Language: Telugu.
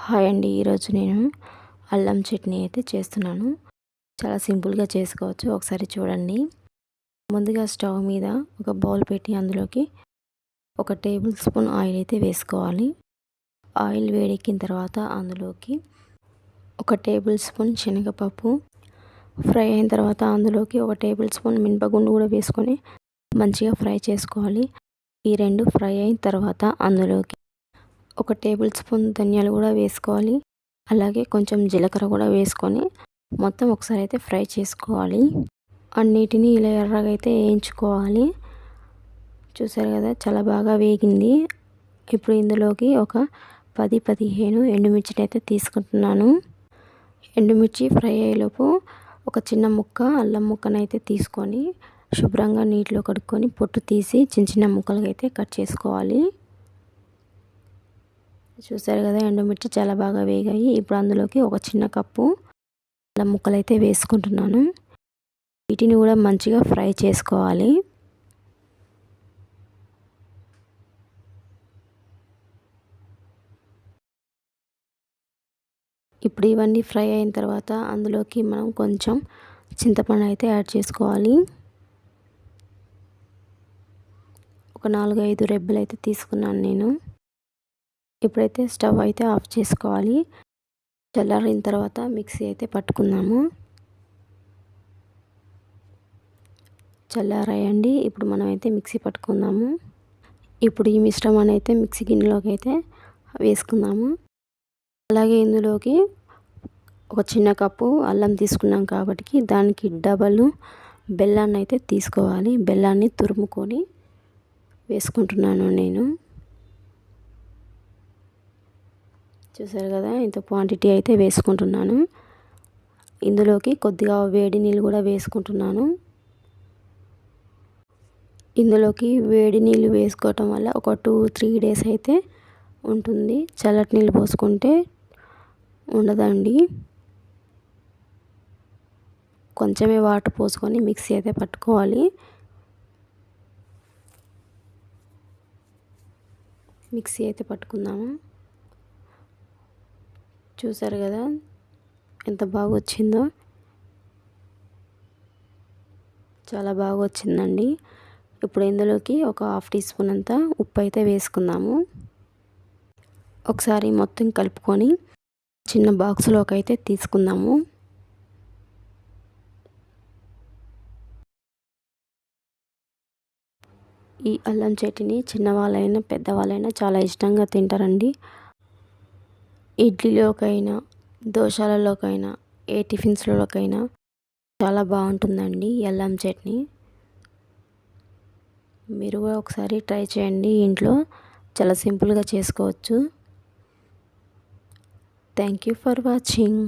హాయ్ అండి. ఈరోజు నేను అల్లం చట్నీ అయితే చేస్తున్నాను. చాలా సింపుల్గా చేసుకోవచ్చు, ఒకసారి చూడండి. ముందుగా స్టవ్ మీద ఒక బౌల్ పెట్టి అందులోకి 1 టేబుల్ స్పూన్ ఆయిల్ అయితే వేసుకోవాలి. ఆయిల్ వేడెక్కిన తర్వాత అందులోకి 1 టేబుల్ స్పూన్ శనగపప్పు ఫ్రై అయిన తర్వాత అందులోకి 1 టేబుల్ స్పూన్ మినపగుండు కూడా వేసుకొని మంచిగా ఫ్రై చేసుకోవాలి. ఈ రెండు ఫ్రై అయిన తర్వాత అందులోకి 1 టేబుల్ స్పూన్ ధనియాలు కూడా వేసుకోవాలి. అలాగే కొంచెం జీలకర్ర కూడా వేసుకొని మొత్తం ఒకసారి అయితే ఫ్రై చేసుకోవాలి. అన్నిటినీ ఇలా ఎర్రగా అయితే వేయించుకోవాలి. చూసారు కదా, చాలా బాగా వేగింది. ఇప్పుడు ఇందులోకి ఒక 10-15 ఎండుమిర్చిని అయితే తీసుకుంటున్నాను. ఎండుమిర్చి ఫ్రై అయ్యేలోపు ఒక చిన్న ముక్క అల్లం ముక్కనైతే తీసుకొని శుభ్రంగా నీటిలో కడుక్కొని పొట్టు తీసి చిన్న చిన్న ముక్కలుగా అయితే కట్ చేసుకోవాలి. చూసారు కదా, ఎండుమిర్చి చాలా బాగా వేగాయి. ఇప్పుడు అందులోకి ఒక చిన్న కప్పు అల్లం ముక్కలు అయితే వేసుకుంటున్నాను. వీటిని కూడా మంచిగా ఫ్రై చేసుకోవాలి. ఇప్పుడు ఇవన్నీ ఫ్రై అయిన తర్వాత అందులోకి మనం కొంచెం చింతపండు అయితే యాడ్ చేసుకోవాలి. ఒక 4-5 రెబ్బలు అయితే తీసుకున్నాను నేను. ఇప్పుడైతే స్టవ్ అయితే ఆఫ్ చేసుకోవాలి. చల్లారిన తర్వాత మిక్సీ అయితే పట్టుకుందాము. చల్లారాయండి. ఇప్పుడు మనం అయితే మిక్సీ పట్టుకుందాము. ఇప్పుడు ఈ మిశ్రమాన్ని అయితే మిక్సీ గిన్నెలోకి అయితే వేసుకుందాము. అలాగే ఇందులోకి ఒక చిన్న కప్పు అల్లం తీసుకున్నాం కాబట్టి దానికి డబల్ బెల్లాన్ని అయితే తీసుకోవాలి. బెల్లాన్ని తురుముకొని వేసుకుంటున్నాను నేను. చూసారు కదా, ఇంత క్వాంటిటీ అయితే వేసుకుంటున్నాను. ఇందులోకి కొద్దిగా వేడి నీళ్ళు కూడా వేసుకుంటున్నాను. ఇందులోకి వేడి నీళ్ళు వేసుకోవటం వల్ల ఒక 2-3 డేస్ అయితే ఉంటుంది. చల్లటి నీళ్ళు పోసుకుంటే ఉండదండి. కొంచెమే వాటర్ పోసుకొని మిక్సీ అయితే పట్టుకోవాలి. మిక్సీ అయితే పట్టుకుందాము. చూసారు కదా ఎంత బాగా వచ్చిందో. చాలా బాగా వచ్చిందండి. ఇప్పుడు ఇందులోకి ఒక 1/2 టీ స్పూన్ అంతా ఉప్పు అయితే వేసుకుందాము. ఒకసారి మొత్తం కలుపుకొని చిన్న బాక్స్లోకి అయితే తీసుకుందాము. ఈ అల్లం చట్నీ చిన్నవాళ్ళైనా పెద్దవాళ్ళైనా చాలా ఇష్టంగా తింటారండి. ఇడ్లీలోకైనా దోశలలోకైనా ఏ టిఫిన్స్లోకైనా చాలా బాగుంటుందండి ఈ అల్లం చట్నీ. మీరు కూడా ఒకసారి ట్రై చేయండి ఇంట్లో. చాలా సింపుల్గా చేసుకోవచ్చు. Thank you for watching.